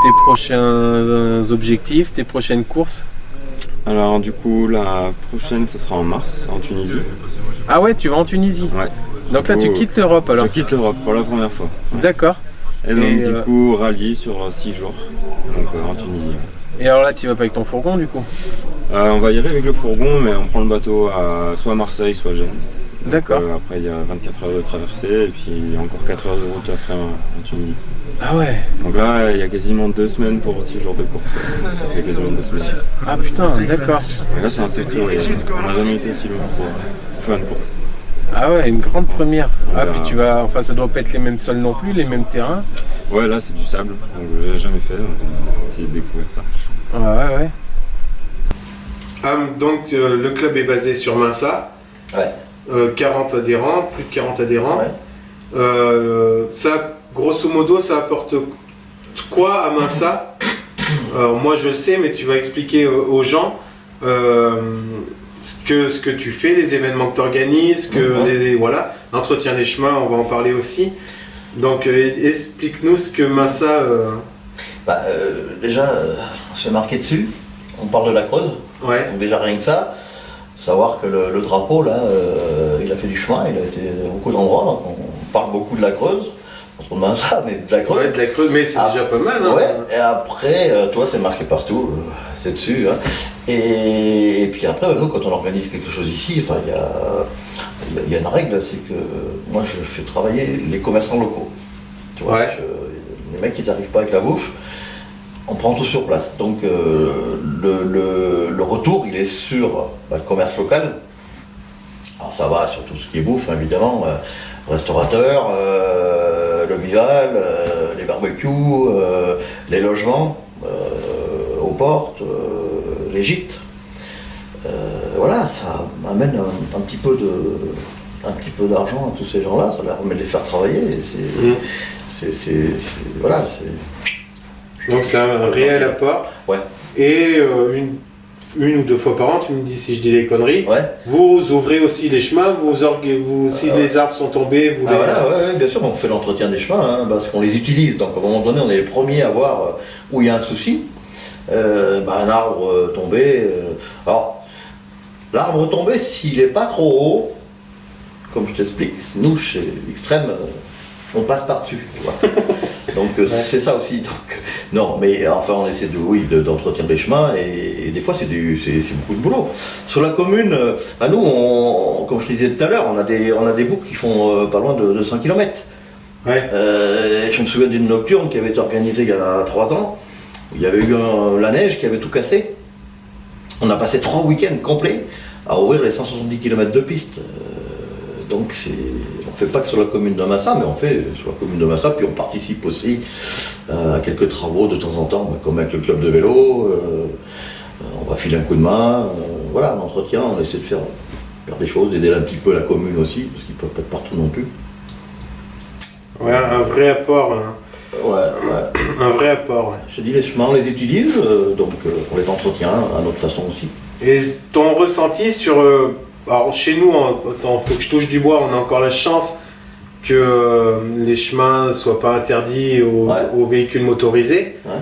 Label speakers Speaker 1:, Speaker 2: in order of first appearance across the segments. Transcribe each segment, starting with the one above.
Speaker 1: tes prochains objectifs, tes prochaines courses?
Speaker 2: Alors du coup la prochaine ce sera en mars en Tunisie.
Speaker 1: Ah ouais, tu vas en Tunisie?
Speaker 2: Ouais.
Speaker 1: Donc là tu quittes l'Europe alors?
Speaker 2: Je quitte l'Europe pour la première fois.
Speaker 1: D'accord.
Speaker 2: Et donc du coup rallye sur 6 jours, donc en Tunisie.
Speaker 1: Et alors là tu vas pas avec ton fourgon du coup?
Speaker 2: On va y aller avec le fourgon mais on prend le bateau à soit Marseille soit Gênes.
Speaker 1: D'accord.
Speaker 2: Après il y a 24 heures de traversée et puis encore 4 heures de route après en Tunisie.
Speaker 1: Ah ouais.
Speaker 2: Donc là il y a quasiment 2 semaines pour 6 jours de course. Ça fait quasiment 2 semaines.
Speaker 1: Ah putain, d'accord.
Speaker 2: Et là c'est un sacré, on n'a jamais été aussi loin pour faire une course.
Speaker 1: Ah ouais, une grande première. Ah puis tu vas, enfin ça doit pas être les mêmes sols non plus, les mêmes terrains.
Speaker 2: Ouais là c'est du sable, donc j'ai jamais fait, donc c'est de découvrir ça.
Speaker 1: Ouais ouais. Donc le club est basé sur Minsa.
Speaker 3: Ouais.
Speaker 1: 40 adhérents, plus de 40 adhérents.
Speaker 3: Ouais.
Speaker 1: Ça, grosso modo, ça apporte quoi à Minsa? Moi je le sais, mais tu vas expliquer aux gens ce que tu fais, les événements que tu organises, voilà, l'entretien des chemins, on va en parler aussi. Donc explique-nous ce que Minsa...
Speaker 3: Déjà, on se fait marquer dessus, on parle de la Creuse.
Speaker 1: Ouais.
Speaker 3: Donc déjà rien que ça, savoir que le drapeau là, il a fait du chemin, il a été à beaucoup d'endroits, donc on parle beaucoup de la Creuse, on se demande ça, mais de la Creuse.
Speaker 1: Ouais, de la Creuse, mais c'est déjà pas mal. Hein.
Speaker 3: Ouais, et après, toi c'est marqué partout, c'est dessus. Hein. Et puis après, nous quand on organise quelque chose ici, enfin il y a une règle, c'est que moi je fais travailler les commerçants locaux. Tu vois,
Speaker 1: ouais.
Speaker 3: Les mecs ils n'arrivent pas avec la bouffe. On prend tout sur place. Donc le retour, il est sur le commerce local. Alors ça va sur tout ce qui est bouffe, évidemment, restaurateurs, le vival, les barbecues, les logements, aux portes, les gîtes. Voilà, ça amène un petit peu d'argent à tous ces gens-là, ça leur permet de les faire travailler. Voilà, c'est...
Speaker 1: Donc c'est un réel apport.
Speaker 3: Ouais.
Speaker 1: Et une ou deux fois par an, tu me dis si je dis des conneries,
Speaker 3: ouais.
Speaker 1: Vous ouvrez aussi les chemins, si les arbres sont tombés, vous
Speaker 3: voilà, ouais, bien sûr, on fait l'entretien des chemins, hein, parce qu'on les utilise, donc à un moment donné on est les premiers à voir où il y a un souci. Un arbre tombé, alors l'arbre tombé s'il n'est pas trop haut, comme je t'explique, nous chez Extrême, on passe par-dessus, tu vois. Donc ouais. C'est ça aussi. Donc, non, mais enfin on essaie d'entretenir les chemins et des fois c'est beaucoup de boulot. Sur la commune, nous, comme je te disais tout à l'heure, on a des boucles qui font pas loin de 100 km.
Speaker 1: Ouais.
Speaker 3: Je me souviens d'une nocturne qui avait été organisée il y a 3 ans, où il y avait eu la neige qui avait tout cassé. On a passé 3 week-ends complets à ouvrir les 170 km de piste. Donc on ne fait pas que sur la commune de Massa, mais on fait sur la commune de Massa, puis on participe aussi à quelques travaux de temps en temps, comme avec le club de vélo, on va filer un coup de main, voilà, on entretient, on essaie de faire des choses, d'aider un petit peu la commune aussi, parce qu'ils ne peuvent pas être partout non plus.
Speaker 1: Ouais, un vrai apport. Hein.
Speaker 3: Ouais.
Speaker 1: Un vrai apport, ouais.
Speaker 3: Je te dis, les chemins, on les utilise, donc on les entretient à notre façon aussi.
Speaker 1: Et ton ressenti sur... alors chez nous, faut que je touche du bois, on a encore la chance que les chemins ne soient pas interdits aux véhicules motorisés.
Speaker 3: Ouais.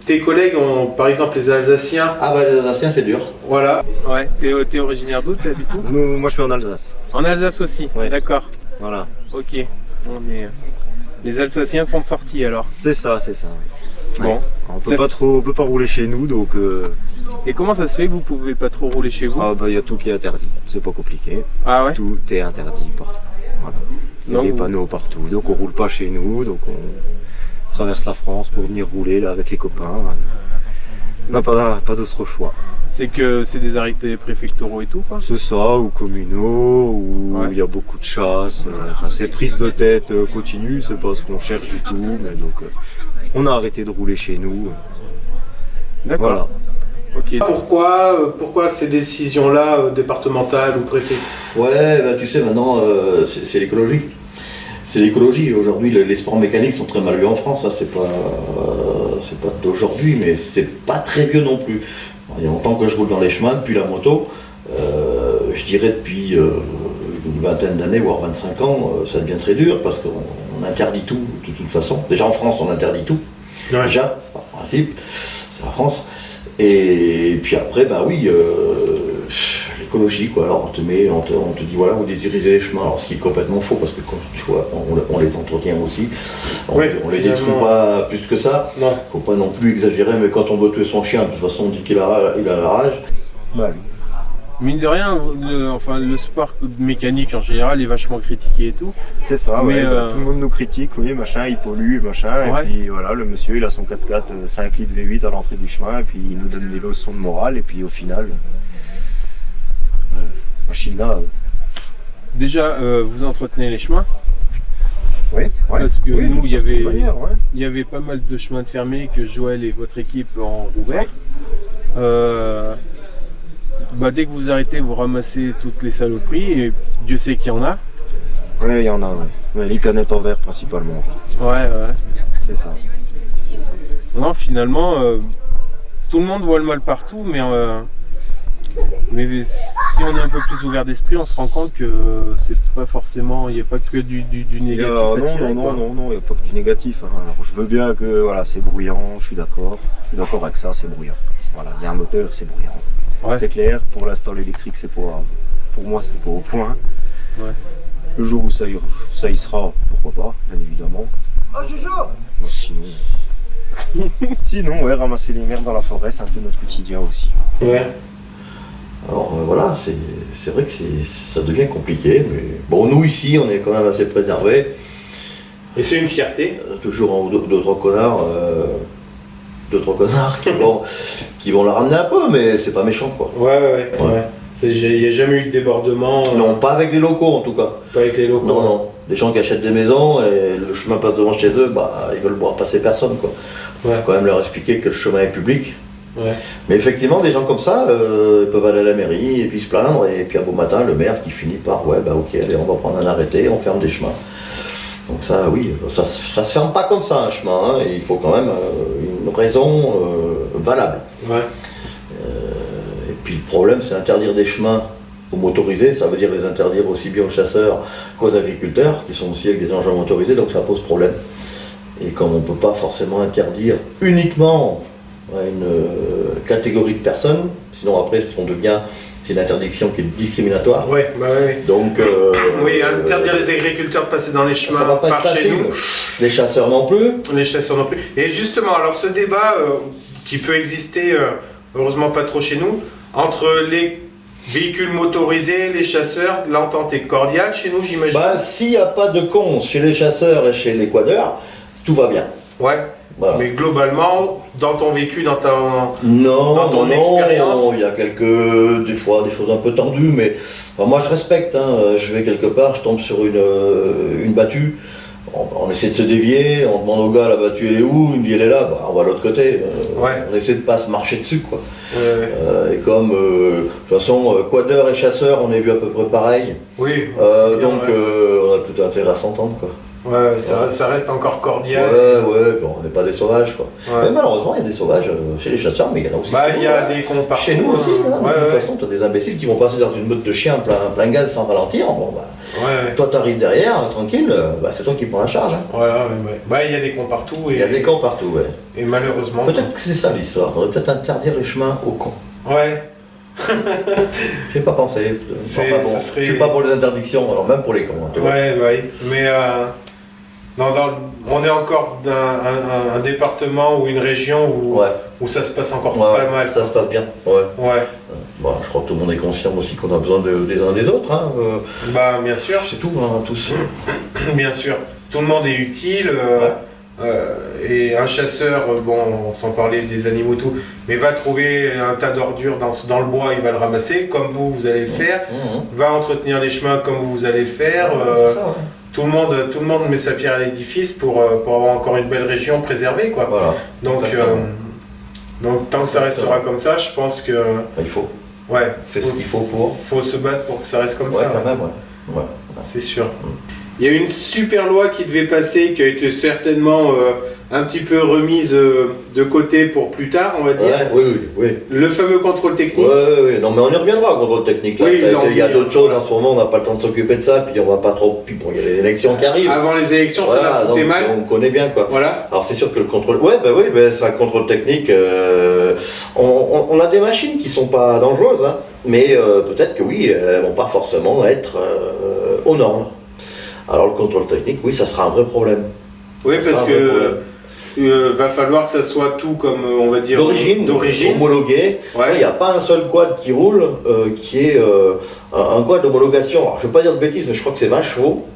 Speaker 1: Tes collègues ont, par exemple, les Alsaciens.
Speaker 3: Ah bah les Alsaciens c'est dur.
Speaker 1: Voilà. Ouais. T'es originaire d'où? T'habites où?
Speaker 4: Moi je suis en Alsace.
Speaker 1: En Alsace aussi.
Speaker 4: Ouais.
Speaker 1: D'accord.
Speaker 4: Voilà.
Speaker 1: Ok. Les Alsaciens sont sortis alors.
Speaker 4: C'est ça.
Speaker 1: Bon.
Speaker 4: Ouais. On peut pas rouler chez nous donc.
Speaker 1: Et comment ça se fait que vous pouvez pas trop rouler chez vous?
Speaker 4: Ah bah il y a tout qui est interdit. C'est pas compliqué.
Speaker 1: Ah ouais.
Speaker 4: Tout est interdit partout. Voilà. Il y a des panneaux partout. Donc on roule pas chez nous. Donc on traverse la France pour venir rouler là avec les copains. On n'a pas d'autre choix.
Speaker 1: C'est que c'est des arrêtés préfectoraux et tout quoi?
Speaker 4: C'est ça, ou communaux, où il y a beaucoup de chasse. C'est prise de tête continue, c'est pas ce qu'on cherche du tout. Mais donc on a arrêté de rouler chez nous.
Speaker 1: D'accord. Voilà. Okay. Pourquoi ces décisions-là départementales ou préfet?
Speaker 3: Ouais, bah, tu sais maintenant c'est l'écologie. C'est l'écologie. Aujourd'hui, les sports mécaniques sont très mal vus en France. Hein. C'est pas d'aujourd'hui, mais c'est pas très vieux non plus. Il y a longtemps que je roule dans les chemins, depuis la moto. Je dirais depuis une vingtaine d'années, voire 25 ans, ça devient très dur parce qu'on interdit tout de toute façon. Déjà en France, on interdit tout.
Speaker 1: Ouais.
Speaker 3: Déjà, par principe, c'est la France. Et puis après, bah oui, l'écologie, quoi. Alors on te dit, voilà, vous détruisez les chemins. Alors ce qui est complètement faux, parce que comme tu vois, on les entretient aussi. On les détruit pas plus que ça.
Speaker 1: Non.
Speaker 3: Faut pas non plus exagérer, mais quand on veut tuer son chien, de toute façon on dit qu'il a la rage.
Speaker 4: Bah,
Speaker 5: Mine de rien, le sport mécanique en général est vachement critiqué et tout.
Speaker 4: c'est ça,
Speaker 5: Mais,
Speaker 4: ouais, tout le monde nous critique, oui, machin, il pollue, machin,
Speaker 5: Ouais.
Speaker 4: et puis voilà, le monsieur il a son 4x4 5 litres V8 à l'entrée du chemin, et puis il nous donne des leçons de morale, et puis au final, machine là,
Speaker 5: Déjà, vous entretenez les chemins.
Speaker 4: oui, ouais.
Speaker 5: Parce que
Speaker 4: Oui,
Speaker 5: nous,
Speaker 4: d'une
Speaker 5: il y
Speaker 4: certaine
Speaker 5: avait-
Speaker 4: manière, ouais.
Speaker 5: Il y avait pas mal de chemins de fermés que Joël et votre équipe ont ouvert. Dès que vous arrêtez, vous ramassez toutes les saloperies et Dieu sait qu'il y en a.
Speaker 4: Ouais, il y en a, ouais. Ouais, les canettes en verre principalement,
Speaker 5: Ouais.
Speaker 4: c'est ça. C'est ça.
Speaker 5: Non, finalement, tout le monde voit le mal partout, mais si on est un peu plus ouvert d'esprit, on se rend compte que c'est pas forcément, il n'y a pas que du négatif à tirer.
Speaker 4: Non,
Speaker 5: quoi.
Speaker 4: il n'y a pas que du négatif. Hein. Alors, je veux bien que voilà, c'est bruyant, je suis d'accord avec ça, c'est bruyant. Voilà, il y a un moteur, c'est bruyant.
Speaker 5: Ouais.
Speaker 4: C'est clair, pour l'instant l'électrique c'est pas, pour moi c'est pas au point.
Speaker 5: Ouais.
Speaker 4: Le jour où ça y sera, pourquoi pas, bien évidemment.
Speaker 3: Oh Jojo!
Speaker 4: Mais sinon, ouais, ramasser les merdes dans la forêt, c'est un peu notre quotidien aussi.
Speaker 1: Ouais.
Speaker 3: Alors voilà, c'est vrai que ça devient compliqué, mais bon, nous ici, on est quand même assez préservés.
Speaker 1: Et c'est une fierté.
Speaker 3: Toujours deux, trois connards qui vont la ramener un peu, mais c'est pas méchant, quoi.
Speaker 1: Ouais. Il n'y a jamais eu de débordement.
Speaker 3: Non, pas avec les locaux, en tout cas.
Speaker 1: Pas avec les locaux.
Speaker 3: Non. Les gens qui achètent des maisons et le chemin passe devant chez eux, bah, ils veulent voir passer personne, quoi.
Speaker 1: Ouais.
Speaker 3: Faut quand même leur expliquer que le chemin est public.
Speaker 1: Ouais.
Speaker 3: Mais effectivement, des gens comme ça, ils peuvent aller à la mairie et puis se plaindre, et puis un beau matin, le maire qui finit par ouais, bah ok, allez, on va prendre un arrêté, on ferme des chemins. Donc ça, oui, ça se ferme pas comme ça un chemin, hein, et il faut quand même une raison valable.
Speaker 1: Ouais.
Speaker 3: Et puis le problème, c'est interdire des chemins aux motorisés, ça veut dire les interdire aussi bien aux chasseurs qu'aux agriculteurs, qui sont aussi avec des engins motorisés, donc ça pose problème. Et comme on ne peut pas forcément interdire uniquement à une catégorie de personnes, sinon après ce qu'on devient, c'est une interdiction qui est discriminatoire.
Speaker 1: Ouais.
Speaker 3: Donc
Speaker 1: Oui, interdire les agriculteurs de passer dans les chemins
Speaker 3: ça va pas être
Speaker 1: par chez
Speaker 3: facile.
Speaker 1: nous.
Speaker 3: Les chasseurs non plus.
Speaker 1: Les chasseurs non plus. Et justement, alors ce débat qui peut exister, heureusement pas trop chez nous, entre les véhicules motorisés, les chasseurs, l'entente est cordiale chez nous, j'imagine.
Speaker 3: Bah, s'il n'y a pas de cons chez les chasseurs et chez les quadeurs, tout va bien.
Speaker 1: Ouais.
Speaker 3: Voilà.
Speaker 1: Mais globalement, dans ton vécu, dans ton
Speaker 3: Non,
Speaker 1: expérience.
Speaker 3: il y a des fois des choses un peu tendues, mais enfin, moi je respecte, hein. Je vais quelque part, je tombe sur une battue, on essaie de se dévier, on demande au gars la battue elle est où, il me dit elle est là, bah, on va de l'autre côté,
Speaker 1: Ouais.
Speaker 3: On essaie de pas se marcher dessus, quoi.
Speaker 1: Ouais.
Speaker 3: Et comme de toute façon quadeur et chasseur on est vu à peu près pareil,
Speaker 1: Oui. c'est bien,
Speaker 3: donc
Speaker 1: ouais.
Speaker 3: on a tout intérêt à s'entendre, quoi.
Speaker 1: Ouais, ça reste encore cordial.
Speaker 3: Ouais, bon, on n'est pas des sauvages, quoi.
Speaker 1: Ouais.
Speaker 3: Mais malheureusement, il y a des sauvages chez les chasseurs, mais il y en a aussi.
Speaker 1: Bah,
Speaker 3: chez
Speaker 1: il
Speaker 3: nous,
Speaker 1: y a
Speaker 3: hein.
Speaker 1: des cons partout.
Speaker 3: Chez nous aussi, hein.
Speaker 1: Ouais,
Speaker 3: De toute
Speaker 1: ouais.
Speaker 3: façon, tu as des imbéciles qui vont passer dans une meute de chiens plein gaz sans ralentir. Bon, bah,
Speaker 1: Ouais.
Speaker 3: toi, tu arrives derrière, tranquille, bah, c'est toi qui prends la charge. Hein.
Speaker 1: Voilà, ouais. Bah, il y a des cons partout. Et,
Speaker 3: Il y a des cons partout, ouais.
Speaker 1: Et malheureusement.
Speaker 3: Peut-être que c'est ça l'histoire. On devrait peut-être interdire les chemins aux cons.
Speaker 1: Ouais.
Speaker 3: J'ai pas pensé.
Speaker 1: C'est-
Speaker 3: Enfin, bon,
Speaker 1: ça serait-
Speaker 3: je suis pas pour les interdictions, alors même pour les cons. Hein, tu vois.
Speaker 1: Ouais. Mais on est encore dans un département ou une région où ça se passe encore
Speaker 3: Ouais,
Speaker 1: pas mal.
Speaker 3: ça se passe bien. Ouais.
Speaker 1: Ouais.
Speaker 3: Bon, je crois que tout le monde est conscient aussi qu'on a besoin des uns des autres. Hein.
Speaker 1: Bah, bien sûr.
Speaker 3: C'est tout, hein, tous.
Speaker 1: Bien sûr. Tout le monde est utile. Et un chasseur, bon, sans parler des animaux tout, mais va trouver un tas d'ordures dans le bois, il va le ramasser, comme vous allez le faire. Va entretenir les chemins comme vous allez le faire.
Speaker 3: C'est ça, ouais.
Speaker 1: Tout le monde met sa pierre à l'édifice pour avoir encore une belle région préservée, quoi.
Speaker 3: Voilà.
Speaker 1: Donc, tant que ça restera comme ça, je pense que
Speaker 3: Il faut.
Speaker 1: ouais,
Speaker 3: Fait ce qu'il faut pour.
Speaker 1: faut se battre pour que ça reste comme
Speaker 3: Ouais,
Speaker 1: ça.
Speaker 3: quand même, ouais.
Speaker 1: C'est sûr. Il y a une super loi qui devait passer, qui a été certainement un petit peu remise de côté pour plus tard, on va dire.
Speaker 3: Ouais, oui.
Speaker 1: Le fameux contrôle technique.
Speaker 3: Ouais. Non, mais on y reviendra au contrôle technique. Là.
Speaker 1: Oui,
Speaker 3: Il y a d'autres choses en ce moment, on n'a pas le temps de s'occuper de ça, puis on va pas trop. Puis bon, il y a les élections qui arrivent.
Speaker 1: Avant les élections, ça va foutre mal.
Speaker 3: On connaît bien quoi.
Speaker 1: Voilà.
Speaker 3: Alors c'est sûr que le contrôle. Ouais, c'est un contrôle technique. On a des machines qui sont pas dangereuses, hein, mais peut-être que oui, elles vont pas forcément être aux normes. Alors le contrôle technique, oui, ça sera un vrai problème.
Speaker 1: Oui, parce que va falloir que ça soit tout comme on va dire
Speaker 3: d'origine, homologué.
Speaker 1: Ouais.
Speaker 3: Il n'y a pas un seul quad qui roule qui est un quad d'homologation. Alors je ne veux pas dire de bêtises, mais je crois que c'est 20 chevaux.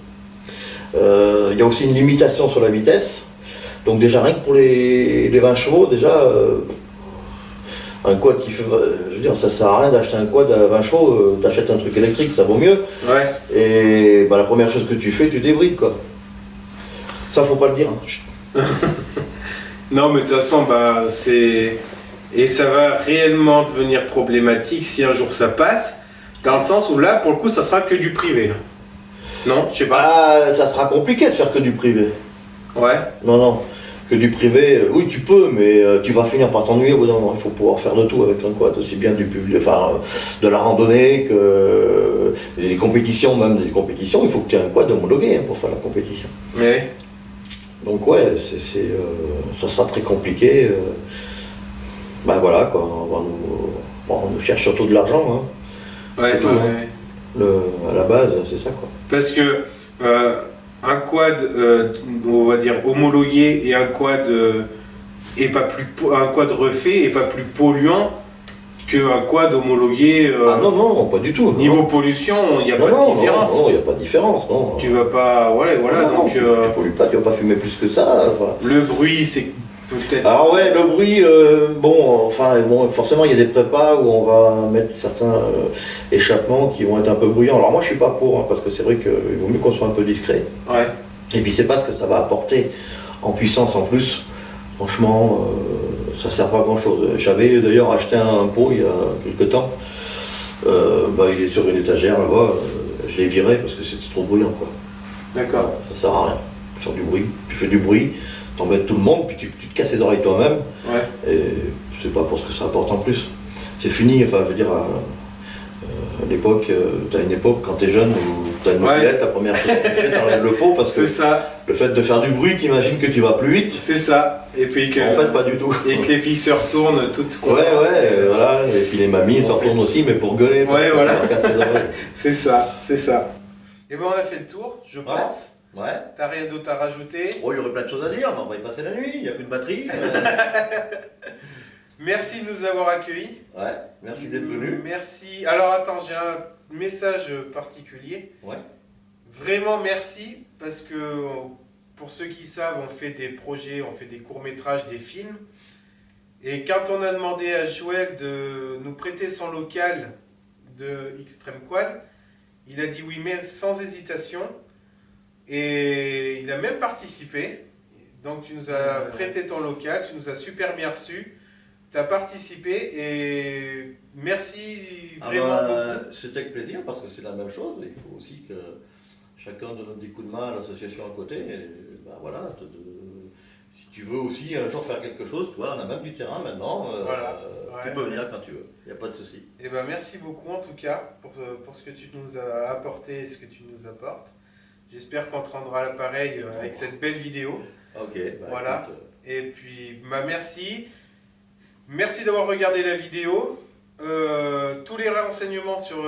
Speaker 3: Il y a aussi une limitation sur la vitesse. Donc déjà rien que pour les 20 chevaux, déjà un quad qui fait. Je veux dire, ça sert à rien d'acheter un quad à 20 chevaux, t'achètes un truc électrique, ça vaut mieux.
Speaker 1: Ouais.
Speaker 3: Et la première chose que tu fais, tu débrides quoi. Ça faut pas le dire. Hein.
Speaker 1: Non, mais de toute façon, c'est. Et ça va réellement devenir problématique si un jour ça passe, dans le sens où là, pour le coup, ça sera que du privé. Là. Non, je sais pas.
Speaker 3: Ça sera compliqué de faire que du privé.
Speaker 1: Ouais.
Speaker 3: Non. Que du privé, oui, tu peux, mais tu vas finir par t'ennuyer au bout d'un moment. Il faut pouvoir faire de tout avec un quad, aussi bien du public, de la randonnée que des compétitions, même des compétitions. Il faut que tu aies un quad homologué pour faire la compétition.
Speaker 1: Ouais.
Speaker 3: Donc ouais, ça sera très compliqué. Voilà quoi, on nous cherche surtout de l'argent. Hein.
Speaker 1: Ouais,
Speaker 3: tout,
Speaker 1: ouais.
Speaker 3: À la base, c'est ça quoi.
Speaker 1: Parce que un quad, on va dire homologué et un quad un quad refait est pas plus polluant qu'un quad homologué.
Speaker 3: Non, pas du tout.
Speaker 1: Niveau pollution, il n'y a pas de différence.
Speaker 3: Non, il n'y a pas de différence. Non.
Speaker 1: Tu vas pas. Voilà,
Speaker 3: non,
Speaker 1: donc.
Speaker 3: Tu pollues pas, tu vas pas fumer plus que ça.
Speaker 1: Le bruit, c'est peut-être.
Speaker 3: Alors, ouais, le bruit, forcément, il y a des prépas où on va mettre certains échappements qui vont être un peu bruyants. Alors, moi, je suis pas pour, hein, parce que c'est vrai qu'il vaut mieux qu'on soit un peu discret.
Speaker 1: Ouais.
Speaker 3: Et puis, c'est pas ce que ça va apporter en puissance en plus. Franchement, ça sert pas à grand chose. J'avais d'ailleurs acheté un pot il y a quelques temps. Il est sur une étagère là-bas. Je l'ai viré parce que c'était trop bruyant, quoi.
Speaker 1: D'accord.
Speaker 3: Ça sert à rien. Faire du bruit. Tu fais du bruit, t'embêtes tout le monde, puis tu te casses les oreilles toi-même.
Speaker 1: Ouais.
Speaker 3: Et c'est pas pour ce que ça apporte en plus. C'est fini, enfin, je veux dire, à l'époque, t'as une époque quand t'es jeune où t'as une mobilette, la première chose que tu fais, t'enlèves le pot parce que
Speaker 1: c'est ça.
Speaker 3: Le fait de faire du bruit, t'imagines que tu vas plus vite.
Speaker 1: C'est ça. Et puis que.
Speaker 3: En fait, pas du tout.
Speaker 1: Et que les filles se retournent toutes.
Speaker 3: Voilà. Et puis les mamies se retournent aussi, mais pour gueuler.
Speaker 1: Ouais, voilà.
Speaker 3: C'est
Speaker 1: ça. Et on a fait le tour, je pense.
Speaker 3: Ouais.
Speaker 1: T'as rien d'autre à rajouter?
Speaker 3: Oh, il y aurait plein de choses à dire, mais on va y passer la nuit, il n'y a plus de batterie.
Speaker 1: Merci de nous avoir accueillis.
Speaker 3: Ouais, merci d'être venu.
Speaker 1: Merci. Alors attends, j'ai un message particulier.
Speaker 3: Ouais.
Speaker 1: Vraiment merci, parce que pour ceux qui savent, on fait des projets, on fait des courts-métrages, des films. Et quand on a demandé à Joël de nous prêter son local de Extreme Quad, il a dit oui, mais sans hésitation. Et il a même participé. Donc tu nous as prêté ton local, tu nous as super bien reçus. Tu as participé et merci vraiment beaucoup.
Speaker 3: C'est avec plaisir parce que c'est la même chose. Il faut aussi que chacun donne des coups de main à l'association à côté. Et, si tu veux aussi un jour faire quelque chose, toi, on a même du terrain maintenant. Tu peux venir quand tu veux, il n'y a pas de souci.
Speaker 1: Et merci beaucoup en tout cas pour ce que tu nous as apporté et ce que tu nous apportes. J'espère qu'on te rendra l'appareil avec cette belle vidéo.
Speaker 3: Ok,
Speaker 1: voilà. Écoute, et puis merci. Merci d'avoir regardé la vidéo. Tous les renseignements sur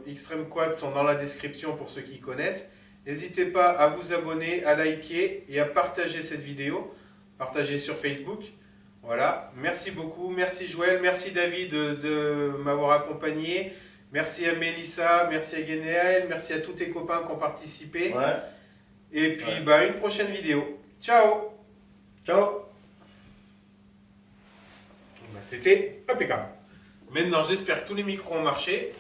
Speaker 1: Extreme Quad sont dans la description pour ceux qui connaissent. N'hésitez pas à vous abonner, à liker et à partager cette vidéo. Partager sur Facebook. Voilà. Merci beaucoup. Merci Joël. Merci David de m'avoir accompagné. Merci à Mélissa. Merci à Guénéel. Merci à tous tes copains qui ont participé.
Speaker 3: Ouais.
Speaker 1: Et puis une prochaine vidéo. Ciao.
Speaker 3: Ciao.
Speaker 1: C'était impeccable. Maintenant, j'espère que tous les micros ont marché.